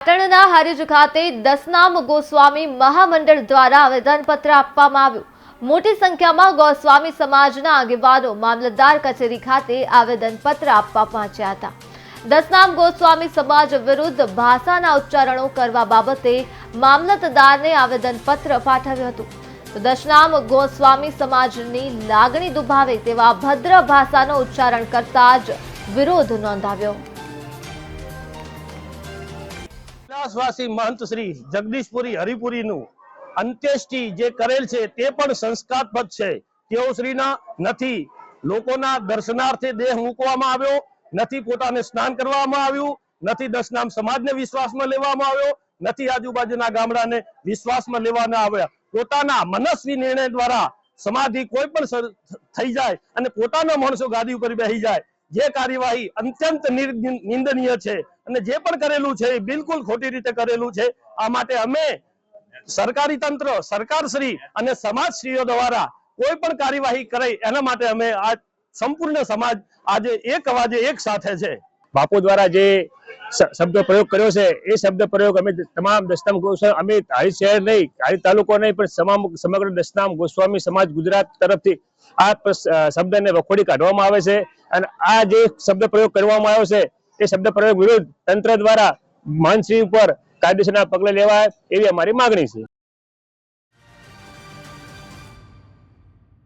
પાટણના હારીજ ખાતે દસનામ ગોસ્વામી મહામંડળ દ્વારા આવેદનપત્ર આપવામાં આવ્યું। મોટી સંખ્યામાં ગોસ્વામી સમાજના આગેવાનો મામલતદાર કચેરી ખાતે આવેદનપત્ર આપવા પહોંચ્યા હતા। દસનામ ગોસ્વામી સમાજ વિરુદ્ધ ભાષાના ઉચ્ચારણો કરવા બાબતે મામલતદારને આવેદનપત્ર પાઠવ્યું હતું। તો દસનામ ગોસ્વામી સમાજની લાગણી દુભાવે તેવા ભદ્ર ભાષાનો ઉચ્ચારણ કરતા જ વિરોધ નોંધાવ્યો। कैलाशवासी महंत श्री जगदीशपुरी हरिपुरी अंत्येष्टि जे करेल छे ते पण संस्कारपद छे। तेओ श्रीना नथी लोकोना दर्शनार्थे देह मूकवामां आव्यो, नथी पोताने स्नान करवामां आव्युं, नथी दसनाम समाजने विश्वासमां लेवामां आव्यो, नथी आजुबाजुना गामडाने विश्वासमां लेवामां आव्या। पोताना मनस्वी निर्णय द्वारा समाधि कोई पण थई जाय अने पोताना माणसो गादी उपर बेही जाय जे कार्यवाही अत्यंत निंदनीय छे અને જે પણ કરેલું છે એ બિલકુલ ખોટી રીતે કરેલું છે। આ માટે અમે સરકારી તંત્ર સરકારશ્રી અને સમાજશ્રીઓ દ્વારા કોઈ પણ કાર્યવાહી કરે એના માટે અમે આ સંપૂર્ણ સમાજ આજે એક અવાજે એક સાથે છે। બાપુ દ્વારા જે શબ્દ પ્રયોગ કર્યો છે એ શબ્દ પ્રયોગ અમે તમામ દસનામ ગોસ્વામી અમે હારીજ શહેર નહીં હારીજ તાલુકો નહીં પણ સમગ્ર દસનામ ગોસ્વામી સમાજ ગુજરાત તરફથી આ શબ્દને વખોડી કાઢવામાં આવે છે અને આ જે શબ્દ પ્રયોગ કરવામાં આવ્યો છે એ શબ્દ પ્રયોગ વિરુદ્ધ તંત્ર દ્વારા મહંતશ્રી ઉપર કાયદેસરના પગલાં લેવાય એવી અમારી માગણી છે।